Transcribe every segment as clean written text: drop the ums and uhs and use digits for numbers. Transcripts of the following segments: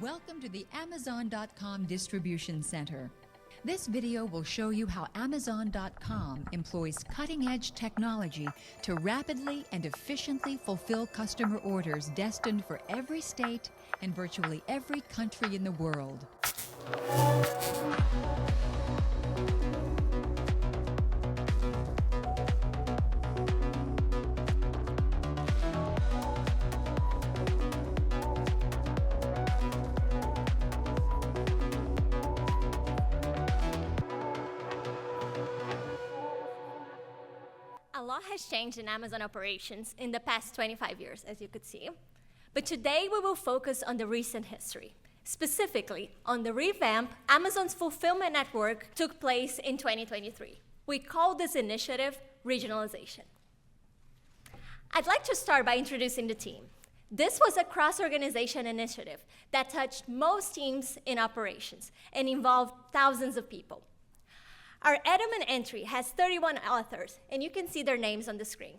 Welcome to the Amazon.com Distribution Center. This video will show you how Amazon.com employs cutting-edge technology to rapidly and efficiently fulfill customer orders destined for every state and virtually every country in the world. A lot has changed in Amazon operations in the past 25 years, as you could see. But today we will focus on the recent history, specifically on the revamp Amazon's fulfillment network took place in 2023. We call this initiative regionalization. I'd like to start by introducing the team. This was a cross-organization initiative that touched most teams in operations and involved thousands of people. Our Edelman entry has 31 authors, and you can see their names on the screen.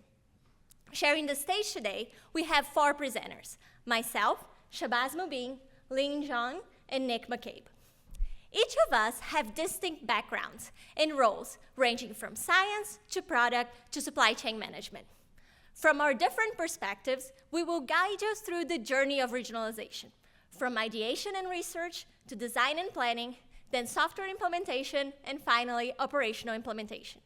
Sharing the stage today, we have 4 presenters: myself, Shabazz Mubin, Ling Zhang, and Nick McCabe. Each of us have distinct backgrounds and roles ranging from science to product to supply chain management. From our different perspectives, we will guide you through the journey of regionalization, from ideation and research to design and planning, then software implementation, and finally, operational implementation.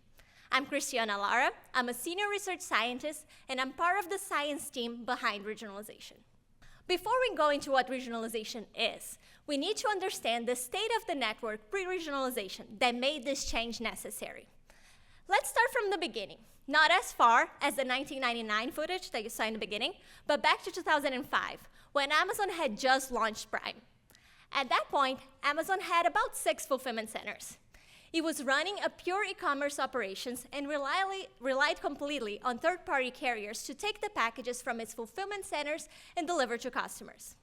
I'm Cristiana Lara. I'm a senior research scientist, and I'm part of the science team behind regionalization. Before we go into what regionalization is, we need to understand the state of the network pre-regionalization that made this change necessary. Let's start from the beginning, not as far as the 1999 footage that you saw in the beginning, but back to 2005, when Amazon had just launched Prime. At that point, Amazon had about 6 fulfillment centers. It was running a pure e-commerce operations and relied completely on third-party carriers to take the packages from its fulfillment centers and deliver to customers.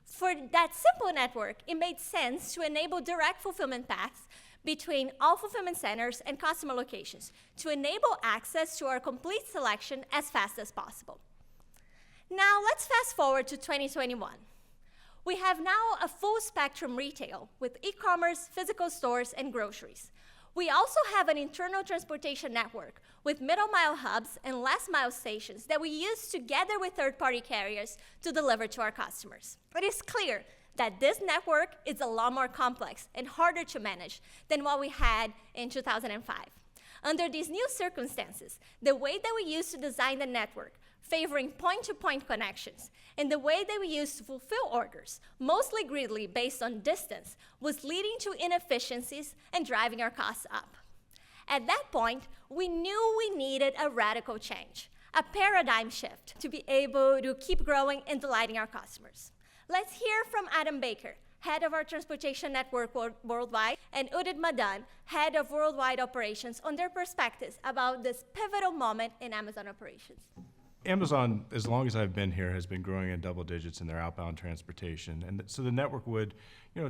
For that simple network, it made sense to enable direct fulfillment paths between all fulfillment centers and customer locations to enable access to our complete selection as fast as possible. Now, let's fast forward to 2021. We have now a full spectrum retail with e-commerce, physical stores, and groceries. We also have an internal transportation network with middle mile hubs and last mile stations that we use together with third-party carriers to deliver to our customers. It is clear that this network is a lot more complex and harder to manage than what we had in 2005. Under these new circumstances, the way that we used to design the network, favoring point-to-point connections, and the way that we used to fulfill orders, mostly gridly based on distance, was leading to inefficiencies and driving our costs up. At that point, we knew we needed a radical change, a paradigm shift to be able to keep growing and delighting our customers. Let's hear from Adam Baker, head of our transportation network worldwide, and Udit Madan, head of worldwide operations, on their perspectives about this pivotal moment in Amazon operations. Amazon, as long as I've been here, has been growing in double digits in their outbound transportation. And so the network would,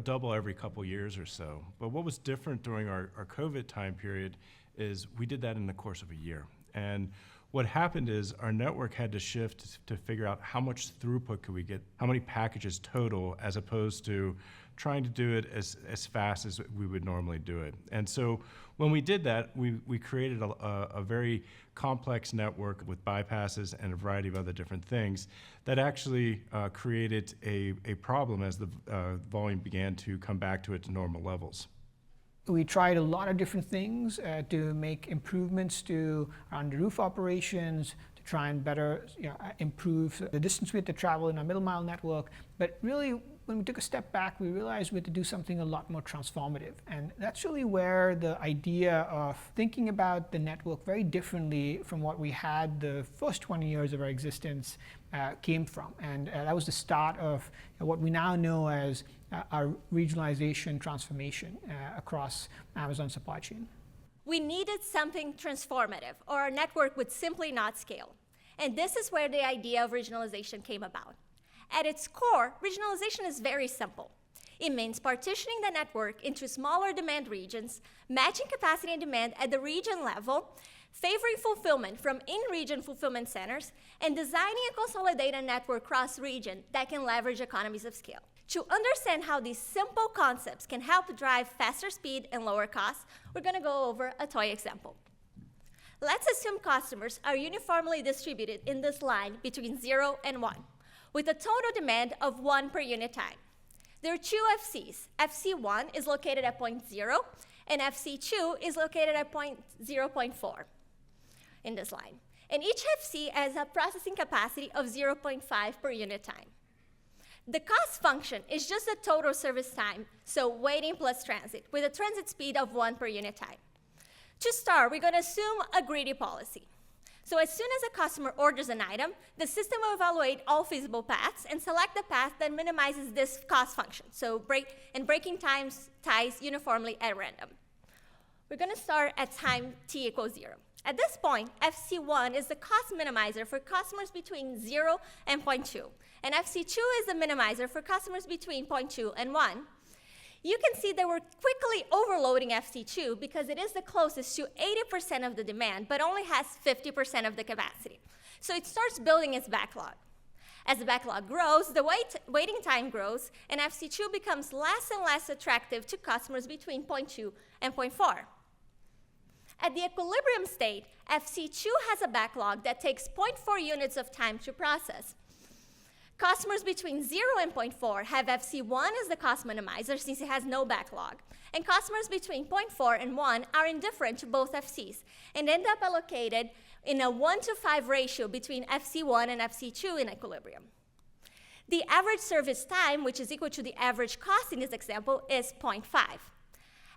double every couple years or so. But what was different during our COVID time period is we did that in the course of a year. And what happened is our network had to shift to figure out how much throughput could we get, how many packages total, as opposed to trying to do it as fast as we would normally do it. And so when we did that, we created a very complex network with bypasses and a variety of other different things that actually created a problem as the volume began to come back to its normal levels. We tried a lot of different things to make improvements to on-the-roof operations, to try and better improve the distance we had to travel in our middle mile network. But really, when we took a step back, we realized we had to do something a lot more transformative. And that's really where the idea of thinking about the network very differently from what we had the first 20 years of our existence came from. And that was the start of what we now know as our regionalization transformation across Amazon supply chain. We needed something transformative, or our network would simply not scale. And this is where the idea of regionalization came about. At its core, regionalization is very simple. It means partitioning the network into smaller demand regions, matching capacity and demand at the region level, favoring fulfillment from in-region fulfillment centers, and designing a consolidated network cross-region that can leverage economies of scale. To understand how these simple concepts can help drive faster speed and lower costs, we're going to go over a toy example. Let's assume customers are uniformly distributed in this line between 0 and 1, with a total demand of 1 per unit time. There are two FCs. FC1 is located at point 0, and FC2 is located at point 0.4 in this line. And each FC has a processing capacity of 0.5 per unit time. The cost function is just the total service time, so waiting plus transit, with a transit speed of 1 per unit time. To start, we're going to assume a greedy policy. So as soon as a customer orders an item, the system will evaluate all feasible paths and select the path that minimizes this cost function, so breaking ties uniformly at random. We're going to start at time t equals 0. At this point, FC1 is the cost minimizer for customers between 0 and 0.2, and FC2 is the minimizer for customers between 0.2 and 1. You can see that we're quickly overloading FC2 because it is the closest to 80% of the demand, but only has 50% of the capacity. So it starts building its backlog. As the backlog grows, the waiting time grows, and FC2 becomes less and less attractive to customers between 0.2 and 0.4. At the equilibrium state, FC2 has a backlog that takes 0.4 units of time to process. Customers between 0 and 0.4 have FC1 as the cost minimizer since it has no backlog. And customers between 0.4 and 1 are indifferent to both FCs and end up allocated in a 1:5 ratio between FC1 and FC2 in equilibrium. The average service time, which is equal to the average cost in this example, is 0.5.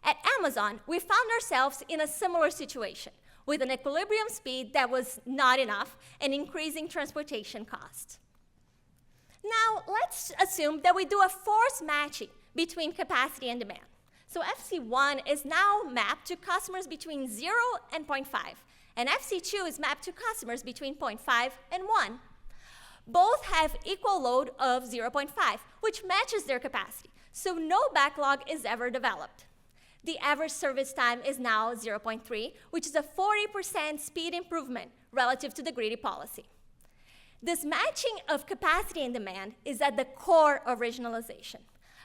At Amazon, we found ourselves in a similar situation, with an equilibrium speed that was not enough and increasing transportation costs. Now, let's assume that we do a force matching between capacity and demand. So FC1 is now mapped to customers between 0 and 0.5, and FC2 is mapped to customers between 0.5 and 1. Both have equal load of 0.5, which matches their capacity, so no backlog is ever developed. The average service time is now 0.3, which is a 40% speed improvement relative to the greedy policy. This matching of capacity and demand is at the core of regionalization.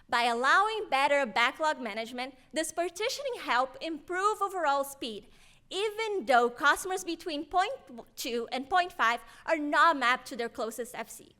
By allowing better backlog management, this partitioning helps improve overall speed, even though customers between 0.2 and 0.5 are not mapped to their closest FC.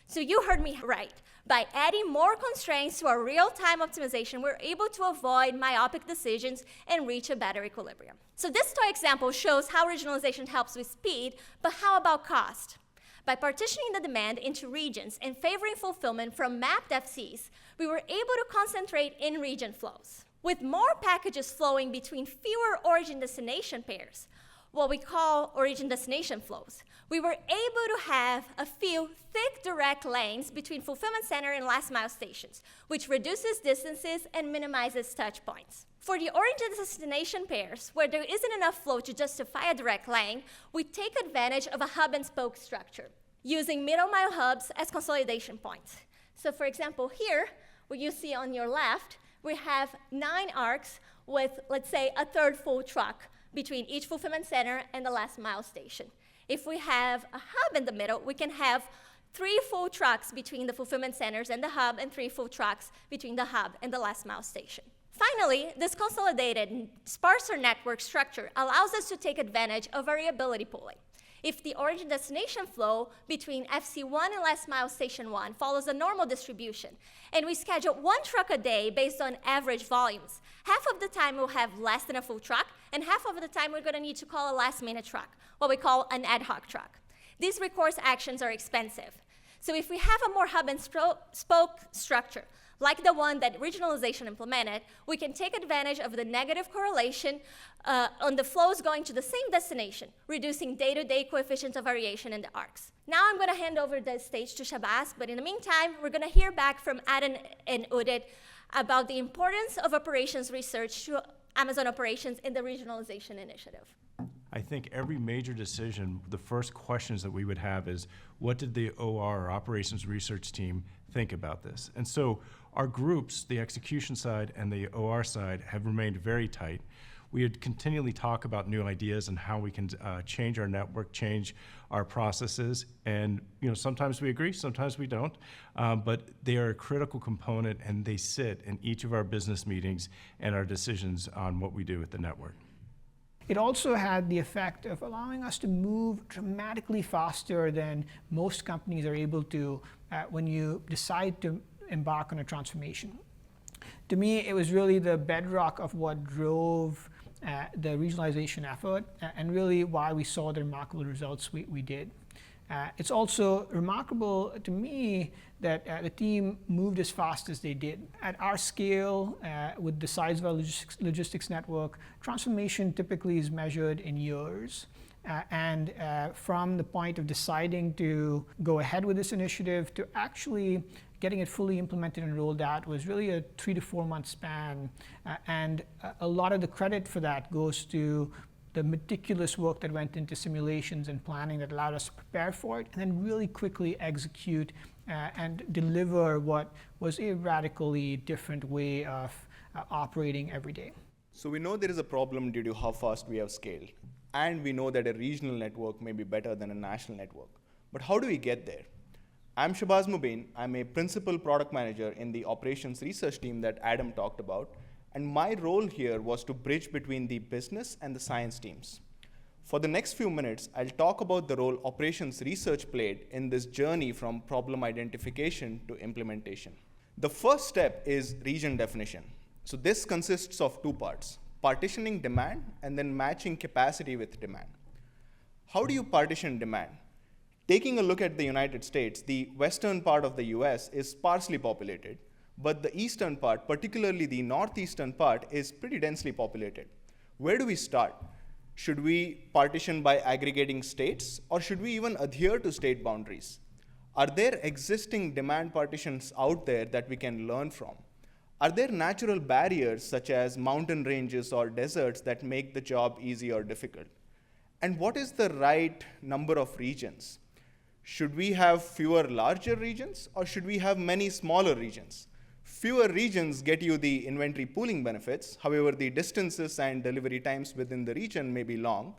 So you heard me right. By adding more constraints to our real-time optimization, we're able to avoid myopic decisions and reach a better equilibrium. So this toy example shows how regionalization helps with speed, but how about cost? By partitioning the demand into regions and favoring fulfillment from mapped FCs, we were able to concentrate in-region flows. With more packages flowing between fewer origin-destination pairs, what we call origin-destination flows, we were able to have a few thick direct lanes between fulfillment center and last mile stations, which reduces distances and minimizes touch points. For the origin-destination pairs, where there isn't enough flow to justify a direct lane, we take advantage of a hub and spoke structure, using middle mile hubs as consolidation points. So for example, here, what you see on your left, we have 9 arcs with, let's say, a third full truck between each fulfillment center and the last mile station. If we have a hub in the middle, we can have 3 full trucks between the fulfillment centers and the hub, and 3 full trucks between the hub and the last mile station. Finally, this consolidated, sparser network structure allows us to take advantage of variability pooling. If the origin-destination flow between FC1 and last mile station 1 follows a normal distribution, and we schedule 1 truck a day based on average volumes, half of the time we'll have less than a full truck, and half of the time we're going to need to call a last-minute truck, what we call an ad hoc truck. These recourse actions are expensive. So if we have a more hub and spoke structure, like the one that regionalization implemented, we can take advantage of the negative correlation on the flows going to the same destination, reducing day-to-day coefficients of variation in the arcs. Now I'm going to hand over the stage to Shabazz, but in the meantime, we're going to hear back from Adam and Udit about the importance of operations research to Amazon operations in the regionalization initiative. I think every major decision, the first questions that we would have is, what did the OR, or operations research team, think about this? And so our groups, the execution side and the OR side, have remained very tight. we would continually talk about new ideas and how we can change our network, change our processes. And sometimes we agree, sometimes we don't, but they are a critical component, and they sit in each of our business meetings and our decisions on what we do with the network. It also had the effect of allowing us to move dramatically faster than most companies are able to when you decide to embark on a transformation. To me, it was really the bedrock of what drove the regionalization effort and really why we saw the remarkable results we did. It's also remarkable to me that the team moved as fast as they did. At our scale, with the size of our logistics network, transformation typically is measured in years. And from the point of deciding to go ahead with this initiative to actually getting it fully implemented and rolled out was really a 3 to 4 month span. And a lot of the credit for that goes to the meticulous work that went into simulations and planning that allowed us to prepare for it, and then really quickly execute and deliver what was a radically different way of operating every day. So we know there is a problem due to how fast we have scaled, and we know that a regional network may be better than a national network. But how do we get there? I'm Shabazz Mubin. I'm a principal product manager in the operations research team that Adam talked about. And my role here was to bridge between the business and the science teams. For the next few minutes, I'll talk about the role operations research played in this journey from problem identification to implementation. The first step is region definition. So this consists of 2 parts, partitioning demand and then matching capacity with demand. How do you partition demand? Taking a look at the United States, the western part of the US is sparsely populated, but the eastern part, particularly the northeastern part, is pretty densely populated. Where do we start? Should we partition by aggregating states, or should we even adhere to state boundaries? Are there existing demand partitions out there that we can learn from? Are there natural barriers such as mountain ranges or deserts that make the job easy or difficult? And what is the right number of regions? Should we have fewer larger regions, or should we have many smaller regions? Fewer regions get you the inventory pooling benefits. However, the distances and delivery times within the region may be long.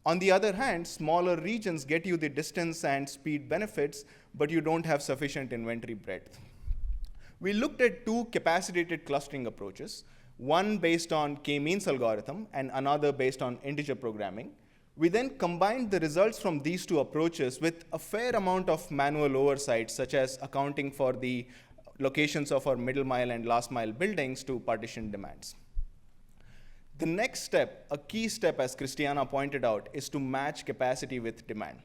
On the other hand, smaller regions get you the distance and speed benefits, but you don't have sufficient inventory breadth. We looked at 2 capacitated clustering approaches, one based on k-means algorithm and another based on integer programming. We then combined the results from these 2 approaches with a fair amount of manual oversight, such as accounting for the locations of our middle mile and last mile buildings to partition demands. The next step, a key step as Christiana pointed out, is to match capacity with demand.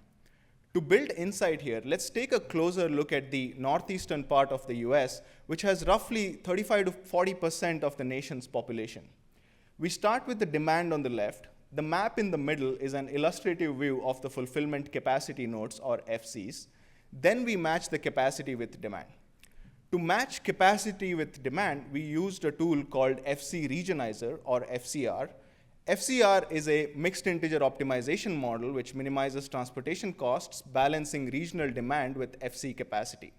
To build insight here, let's take a closer look at the northeastern part of the US, which has roughly 35 to 40% of the nation's population. We start with the demand on the left. The map in the middle is an illustrative view of the fulfillment capacity nodes, or FCs. Then we match the capacity with demand. To match capacity with demand, we used a tool called FC Regionizer, or FCR. FCR is a mixed integer optimization model which minimizes transportation costs, balancing regional demand with FC capacity.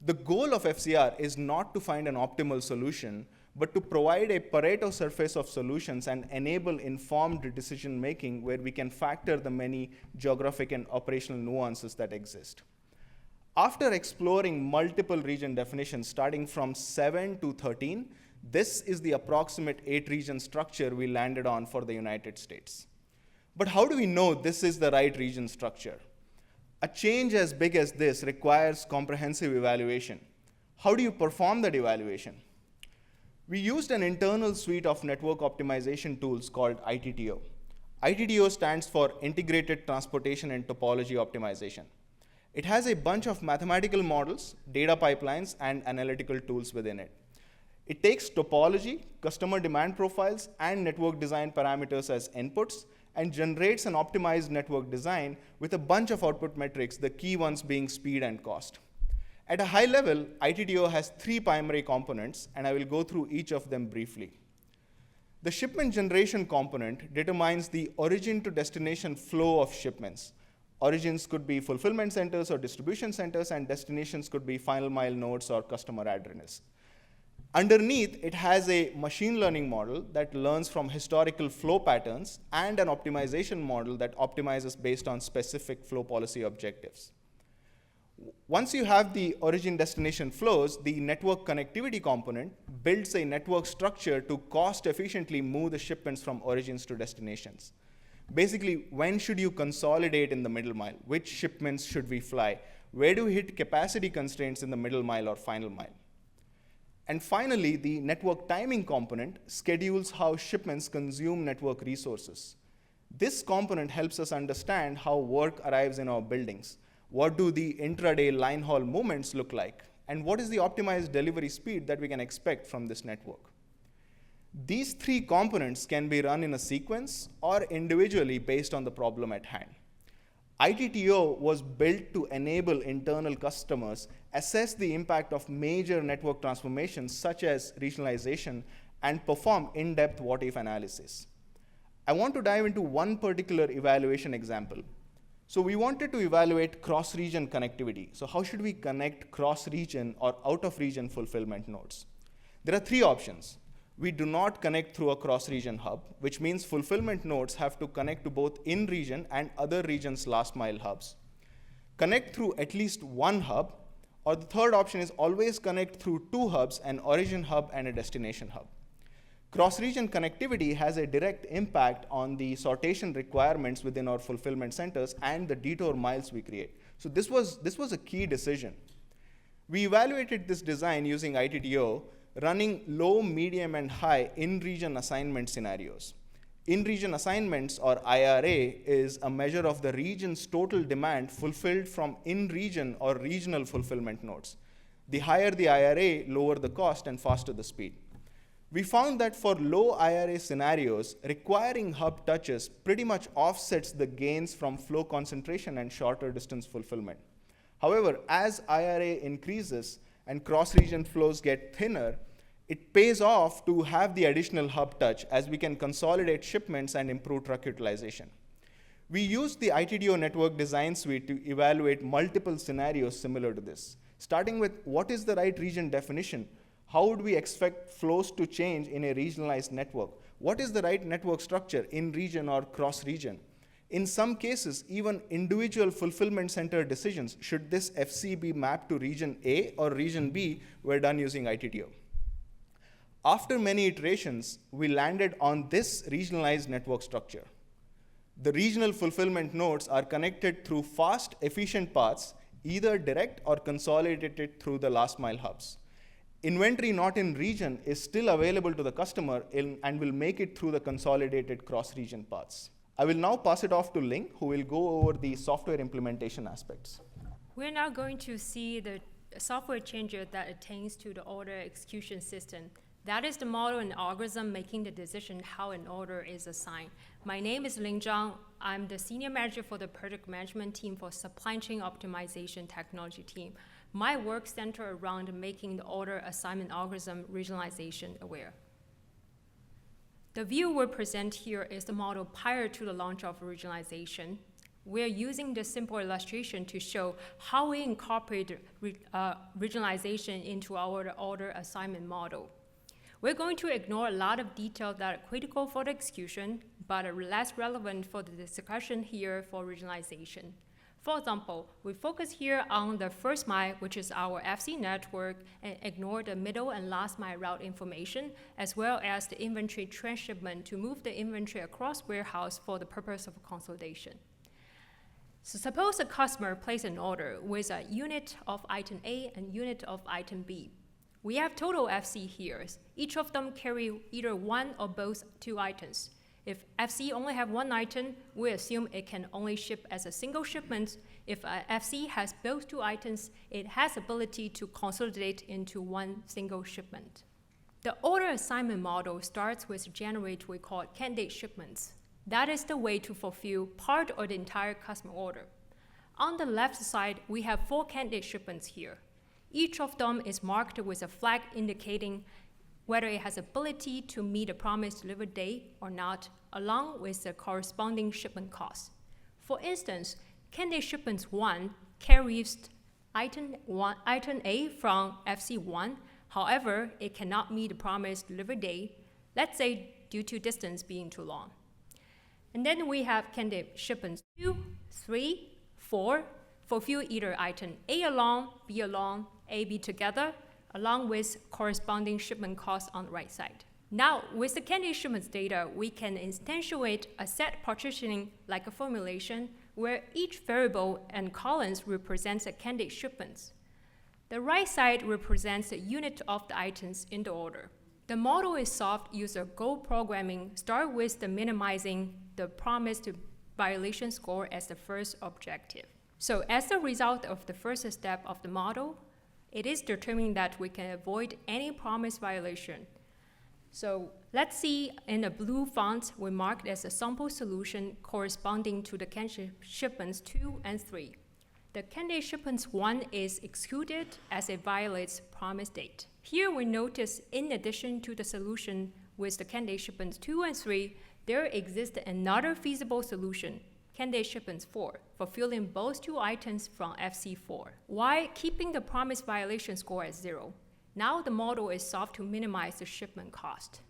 The goal of FCR is not to find an optimal solution, but to provide a Pareto surface of solutions and enable informed decision making where we can factor the many geographic and operational nuances that exist. After exploring multiple region definitions starting from 7 to 13, this is the approximate 8-region structure we landed on for the United States. But how do we know this is the right region structure? A change as big as this requires comprehensive evaluation. How do you perform that evaluation? We used an internal suite of network optimization tools called ITTO. ITTO stands for Integrated Transportation and Topology Optimization. It has a bunch of mathematical models, data pipelines, and analytical tools within it. It takes topology, customer demand profiles, and network design parameters as inputs, and generates an optimized network design with a bunch of output metrics, the key ones being speed and cost. At a high level, ITTO has 3 primary components, and I will go through each of them briefly. The shipment generation component determines the origin to destination flow of shipments. Origins could be fulfillment centers or distribution centers, and destinations could be final mile nodes or customer address. Underneath, it has a machine learning model that learns from historical flow patterns and an optimization model that optimizes based on specific flow policy objectives. Once you have the origin-destination flows, the network connectivity component builds a network structure to cost-efficiently move the shipments from origins to destinations. Basically, when should you consolidate in the middle mile? Which shipments should we fly? Where do we hit capacity constraints in the middle mile or final mile? And finally, the network timing component schedules how shipments consume network resources. This component helps us understand how work arrives in our buildings. What do the intraday line haul movements look like? And what is the optimized delivery speed that we can expect from this network? These three components can be run in a sequence or individually based on the problem at hand. ITTO was built to enable internal customers assess the impact of major network transformations such as regionalization and perform in-depth what-if analysis. I want to dive into one particular evaluation example. So we wanted to evaluate cross-region connectivity. So how should we connect cross-region or out-of-region fulfillment nodes? There are three options. We do not connect through a cross-region hub, which means fulfillment nodes have to connect to both in-region and other regions' last-mile hubs. Connect through at least one hub, or the third option is always connect through two hubs, an origin hub and a destination hub. Cross-region connectivity has a direct impact on the sortation requirements within our fulfillment centers and the detour miles we create. So this was a key decision. We evaluated this design using ITTO, running low, medium, and high in-region assignment scenarios. In-region assignments, or IRA, is a measure of the region's total demand fulfilled from in-region or regional fulfillment nodes. The higher the IRA, lower the cost and faster the speed. We found that for low IRA scenarios, requiring hub touches pretty much offsets the gains from flow concentration and shorter distance fulfillment. However, as IRA increases and cross-region flows get thinner, it pays off to have the additional hub touch as we can consolidate shipments and improve truck utilization. We used the ITTO network design suite to evaluate multiple scenarios similar to this, starting with what is the right region definition? How would we expect flows to change in a regionalized network? What is the right network structure in region or cross region? In some cases, even individual fulfillment center decisions, should this FC be mapped to region A or region B, were done using ITTO. After many iterations, we landed on this regionalized network structure. The regional fulfillment nodes are connected through fast, efficient paths, either direct or consolidated through the last mile hubs. Inventory not in region is still available to the customer and will make it through the consolidated cross-region paths. I will now pass it off to Ling, who will go over the software implementation aspects. We're now going to see the software changes that attains to the order execution system. That is the model and algorithm making the decision how an order is assigned. My name is Ling Zhang. I'm the senior manager for the project management team for supply chain optimization technology team. My work centers around making the order assignment algorithm regionalization aware. The view we present here is the model prior to the launch of regionalization. We're using this simple illustration to show how we incorporate regionalization into our order assignment model. We're going to ignore a lot of details that are critical for the execution, but are less relevant for the discussion here for regionalization. For example, we focus here on the first mile, which is our FC network, and ignore the middle and last mile route information, as well as the inventory transshipment to move the inventory across warehouse for the purpose of consolidation. So suppose a customer places an order with a unit of item A and unit of item B. We have total FC here. Each of them carry either one or both two items. If FC only have one item, we assume it can only ship as a single shipment. If FC has both two items, it has ability to consolidate into one single shipment. The order assignment model starts with generate what we call candidate shipments. That is the way to fulfill part or the entire customer order. On the left side, we have 4 candidate shipments here. Each of them is marked with a flag indicating whether it has ability to meet a promised delivery date or not, along with the corresponding shipment cost. For instance, candidate shipment 1 carries item A from FC1, However, it cannot meet the promised delivery date, let's say due to distance being too long. And then we have candidate shipments 2, 3, 4, fulfill either item A alone, B alone, A, B together, along with corresponding shipment costs on the right side. Now, with the candidate shipments data, we can instantiate a set partitioning like a formulation where each variable and columns represents a candidate shipments. The right side represents the unit of the items in the order. The model is solved using Go programming, start with the minimizing the promised violation score as the first objective. So as a result of the first step of the model, it is determined that we can avoid any promise violation. So let's see in the blue font, we marked as a sample solution corresponding to the candidate shipments 2 and 3. The candidate shipments 1 is executed as it violates promise date. Here we notice in addition to the solution with the candidate shipments 2 and 3, there exists another feasible solution, candidate shipments 4, fulfilling both two items from FC4, while keeping the promise violation score at 0. Now the model is solved to minimize the shipment cost.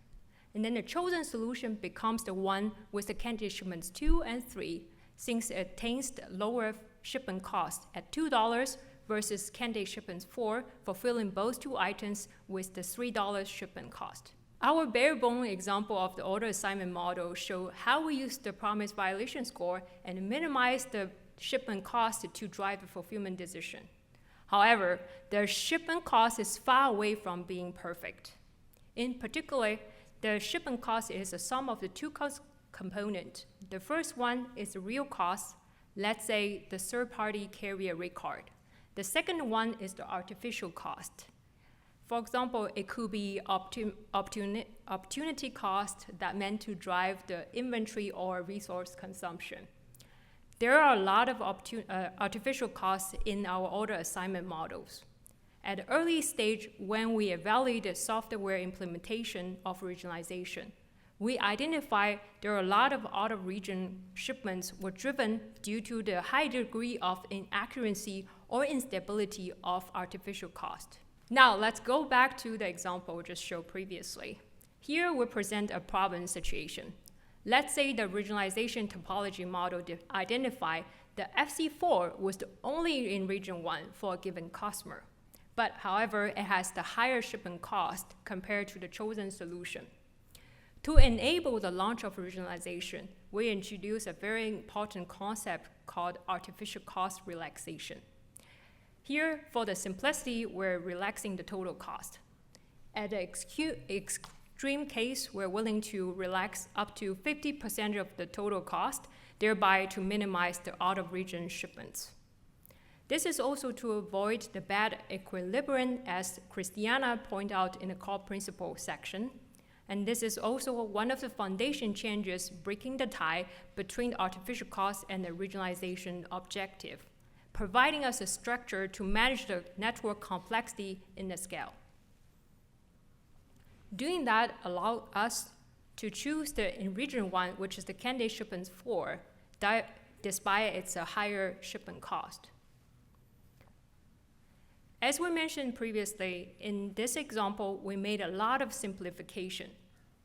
And then the chosen solution becomes the one with the candidate shipments 2 and 3, since it attains the lower shipment cost at $2 versus candidate shipments 4, fulfilling both two items with the $3 shipment cost. Our bare bone example of the order assignment model show how we use the promise violation score and minimize the shipment cost to drive the fulfillment decision. However, the shipment cost is far away from being perfect. In particular, the shipment cost is the sum of the two cost components. The first one is the real cost, let's say the third-party carrier rate card. The second one is the artificial cost. For example, it could be opportunity cost that meant to drive the inventory or resource consumption. There are a lot of artificial costs in our order assignment models. At the early stage, when we evaluated software implementation of regionalization, we identify there are a lot of out-of-region shipments were driven due to the high degree of inaccuracy or instability of artificial cost. Now, let's go back to the example we just showed previously. Here, we present a problem situation. Let's say the regionalization topology model identified the FC4 was the only in region 1 for a given customer. But however, it has the higher shipment cost compared to the chosen solution. To enable the launch of regionalization, we introduce a very important concept called artificial cost relaxation. Here, for the simplicity, we're relaxing the total cost. At the extreme case, we're willing to relax up to 50% of the total cost, thereby to minimize the out-of-region shipments. This is also to avoid the bad equilibrium, as Christiana pointed out in the core principle section. And this is also one of the foundation changes breaking the tie between the artificial cost and the regionalization objective, providing us a structure to manage the network complexity in the scale. Doing that allows us to choose the in region 1, which is the candidate shipments 4, despite its a higher shipment cost. As we mentioned previously, in this example, we made a lot of simplification.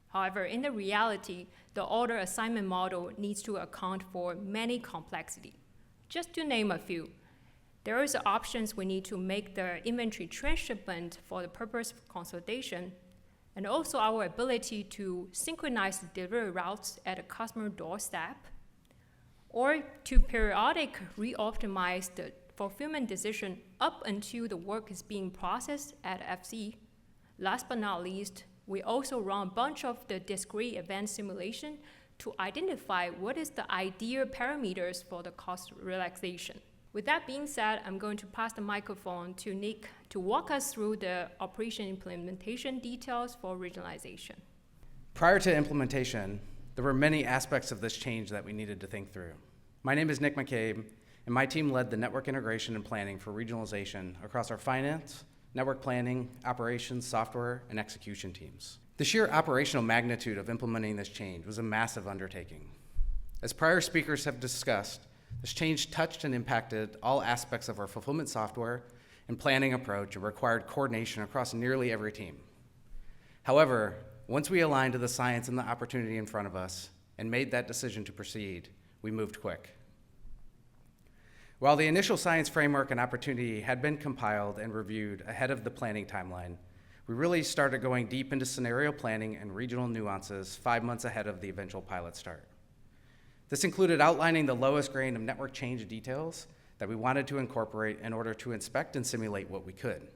However, in the reality, the order assignment model needs to account for many complexity. Just to name a few, there is options we need to make the inventory transshipment for the purpose of consolidation, and also our ability to synchronize the delivery routes at a customer doorstep, or to periodic re-optimize the fulfillment decision up until the work is being processed at FC. Last but not least, we also run a bunch of the discrete event simulation to identify what is the ideal parameters for the cost relaxation. With that being said, I'm going to pass the microphone to Nick to walk us through the operation implementation details for regionalization. Prior to implementation, there were many aspects of this change that we needed to think through. My name is Nick McCabe, and my team led the network integration and planning for regionalization across our finance, network planning, operations, software, and execution teams. The sheer operational magnitude of implementing this change was a massive undertaking. As prior speakers have discussed, this change touched and impacted all aspects of our fulfillment software and planning approach and required coordination across nearly every team. However, once we aligned to the science and the opportunity in front of us and made that decision to proceed, we moved quick. While the initial science framework and opportunity had been compiled and reviewed ahead of the planning timeline, we really started going deep into scenario planning and regional nuances 5 months ahead of the eventual pilot start. This included outlining the lowest grain of network change details that we wanted to incorporate in order to inspect and simulate what we could.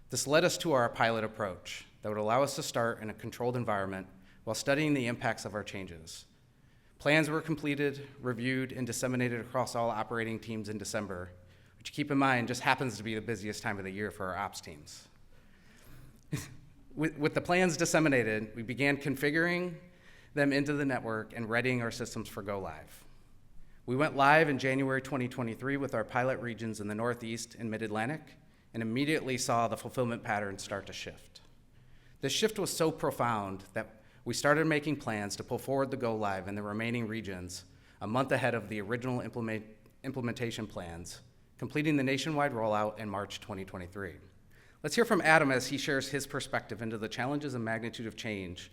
This led us to our pilot approach that would allow us to start in a controlled environment while studying the impacts of our changes. Plans were completed, reviewed, and disseminated across all operating teams in December, which, keep in mind, just happens to be the busiest time of the year for our ops teams. With the plans disseminated, we began configuring them into the network and readying our systems for go live. We went live in January 2023 with our pilot regions in the Northeast and Mid-Atlantic, and immediately saw the fulfillment patterns start to shift. This shift was so profound that we started making plans to pull forward the go live in the remaining regions a month ahead of the original implementation plans, completing the nationwide rollout in March 2023. Let's hear from Adam as he shares his perspective into the challenges and magnitude of change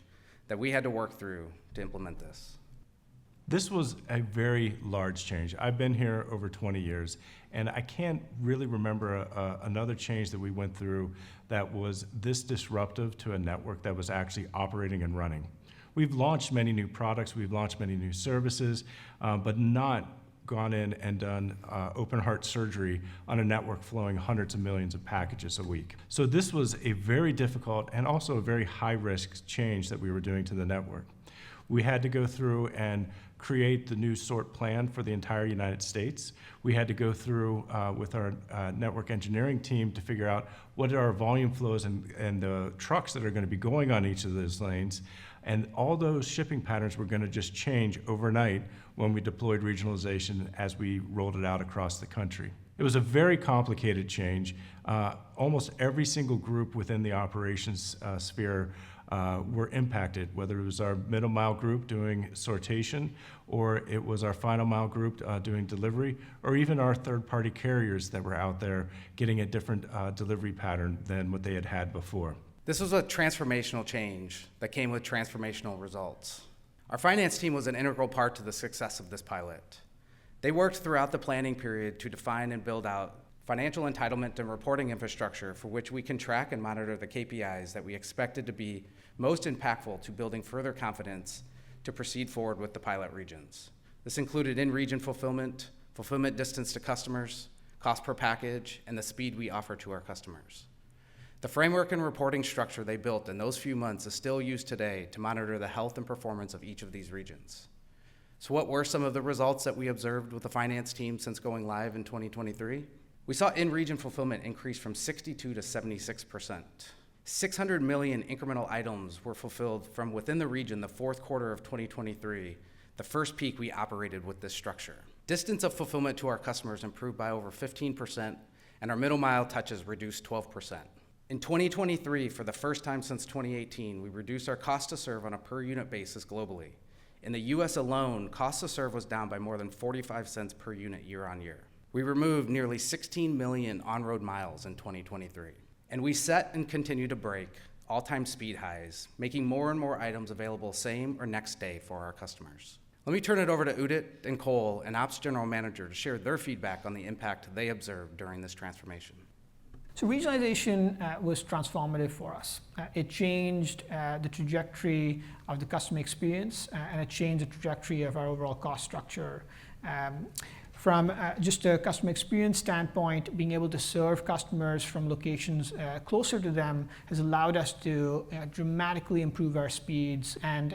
that we had to work through to implement this. This was a very large change. I've been here over 20 years, and I can't really remember another change that we went through that was this disruptive to a network that was actually operating and running. We've launched many new products, we've launched many new services, but not gone in and done open heart surgery on a network flowing hundreds of millions of packages a week. So this was a very difficult and also a very high risk change that we were doing to the network. We had to go through and create the new sort plan for the entire United States. We had to go through with our network engineering team to figure out what are our volume flows and the trucks that are going to be going on each of those lanes. And all those shipping patterns were going to just change overnight when we deployed regionalization as we rolled it out across the country. It was a very complicated change. Almost every single group within the operations sphere were impacted, whether it was our middle mile group doing sortation, or it was our final mile group doing delivery, or even our third-party carriers that were out there getting a different delivery pattern than what they had had before. This was a transformational change that came with transformational results. Our finance team was an integral part to the success of this pilot. They worked throughout the planning period to define and build out financial entitlement and reporting infrastructure for which we can track and monitor the KPIs that we expected to be most impactful to building further confidence to proceed forward with the pilot regions. This included in-region fulfillment, fulfillment distance to customers, cost per package, and the speed we offer to our customers. The framework and reporting structure they built in those few months is still used today to monitor the health and performance of each of these regions. So what were some of the results that we observed with the finance team since going live in 2023? We saw in-region fulfillment increase from 62 to 76%. 600 million incremental items were fulfilled from within the region the fourth quarter of 2023, the first peak we operated with this structure. Distance of fulfillment to our customers improved by over 15%, and our middle mile touches reduced 12%. In 2023, for the first time since 2018, we reduced our cost to serve on a per unit basis globally. In the US alone, cost to serve was down by more than 45 cents per unit year on year. We removed nearly 16 million on-road miles in 2023. And we set and continue to break all-time speed highs, making more and more items available same or next day for our customers. Let me turn it over to Udit and Cole, an Ops General Manager, to share their feedback on the impact they observed during this transformation. So regionalization was transformative for us. It changed the trajectory of the customer experience, and it changed the trajectory of our overall cost structure. From just a customer experience standpoint, being able to serve customers from locations closer to them has allowed us to dramatically improve our speeds, and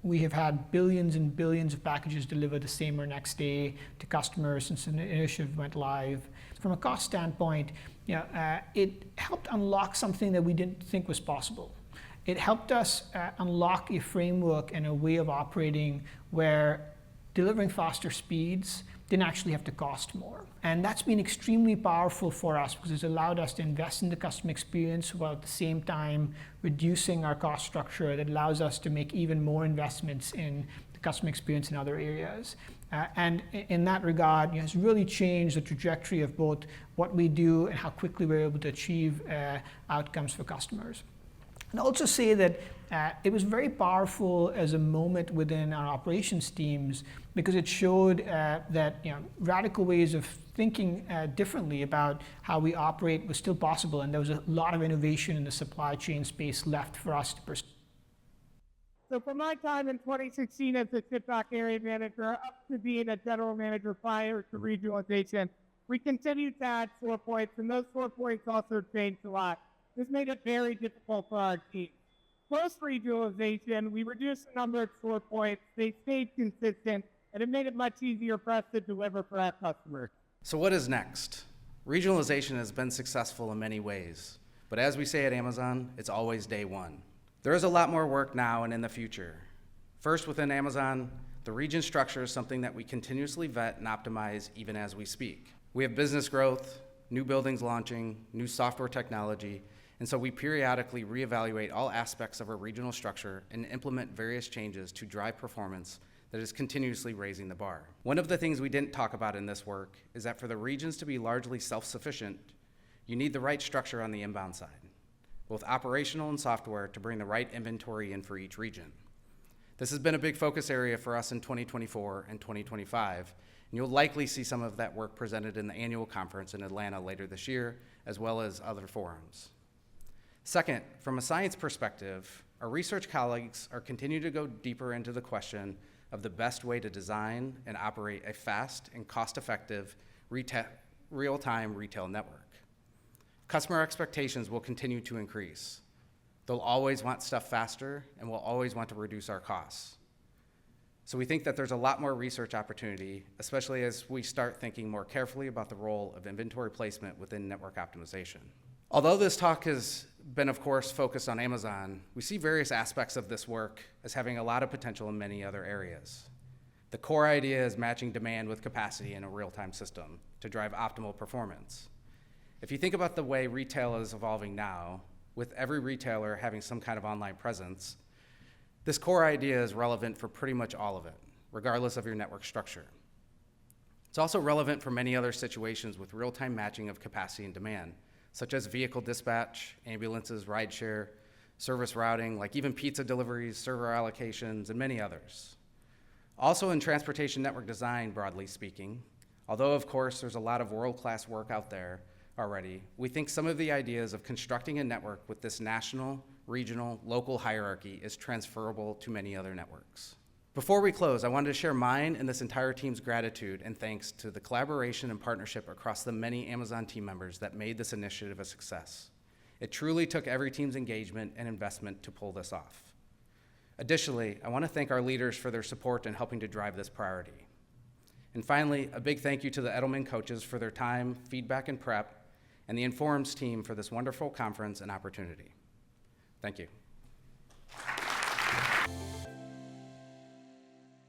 we have had billions and billions of packages delivered the same or next day to customers since the initiative went live. From a cost standpoint, it helped unlock something that we didn't think was possible. It helped us unlock a framework and a way of operating where delivering faster speeds didn't actually have to cost more. And that's been extremely powerful for us because it's allowed us to invest in the customer experience while at the same time reducing our cost structure. That allows us to make even more investments in the customer experience in other areas. And in that regard, it's really changed the trajectory of both what we do and how quickly we're able to achieve outcomes for customers. And I'll also say that it was very powerful as a moment within our operations teams because it showed that radical ways of thinking differently about how we operate was still possible, and there was a lot of innovation in the supply chain space left for us to pursue. So from my time in 2016 as a ship-dock area manager up to being a general manager prior to regionalization, we continued to add sore points, and those sore points also changed a lot. This made it very difficult for our team. Post-regionalization, we reduced the number of sore points, they stayed consistent, and it made it much easier for us to deliver for our customers. So what is next? Regionalization has been successful in many ways, but as we say at Amazon, it's always day one. There is a lot more work now and in the future. First, within Amazon, the region structure is something that we continuously vet and optimize even as we speak. We have business growth, new buildings launching, new software technology, and so we periodically reevaluate all aspects of our regional structure and implement various changes to drive performance that is continuously raising the bar. One of the things we didn't talk about in this work is that for the regions to be largely self-sufficient, you need the right structure on the inbound side, both operational and software, to bring the right inventory in for each region. This has been a big focus area for us in 2024 and 2025, and you'll likely see some of that work presented in the annual conference in Atlanta later this year, as well as other forums. Second, from a science perspective, our research colleagues are continuing to go deeper into the question of the best way to design and operate a fast and cost-effective real-time retail network. Customer expectations will continue to increase. They'll always want stuff faster and will always want to reduce our costs. So we think that there's a lot more research opportunity, especially as we start thinking more carefully about the role of inventory placement within network optimization. Although this talk has been, of course, focused on Amazon, we see various aspects of this work as having a lot of potential in many other areas. The core idea is matching demand with capacity in a real-time system to drive optimal performance. If you think about the way retail is evolving now, with every retailer having some kind of online presence, this core idea is relevant for pretty much all of it, regardless of your network structure. It's also relevant for many other situations with real-time matching of capacity and demand, such as vehicle dispatch, ambulances, rideshare, service routing, like even pizza deliveries, server allocations, and many others. Also in transportation network design, broadly speaking, although of course there's a lot of world-class work out there already, we think some of the ideas of constructing a network with this national, regional, local hierarchy is transferable to many other networks. Before we close, I wanted to share mine and this entire team's gratitude and thanks to the collaboration and partnership across the many Amazon team members that made this initiative a success. It truly took every team's engagement and investment to pull this off. Additionally, I want to thank our leaders for their support in helping to drive this priority. And finally, a big thank you to the Edelman coaches for their time, feedback, and prep, and the Informs team for this wonderful conference and opportunity. Thank you.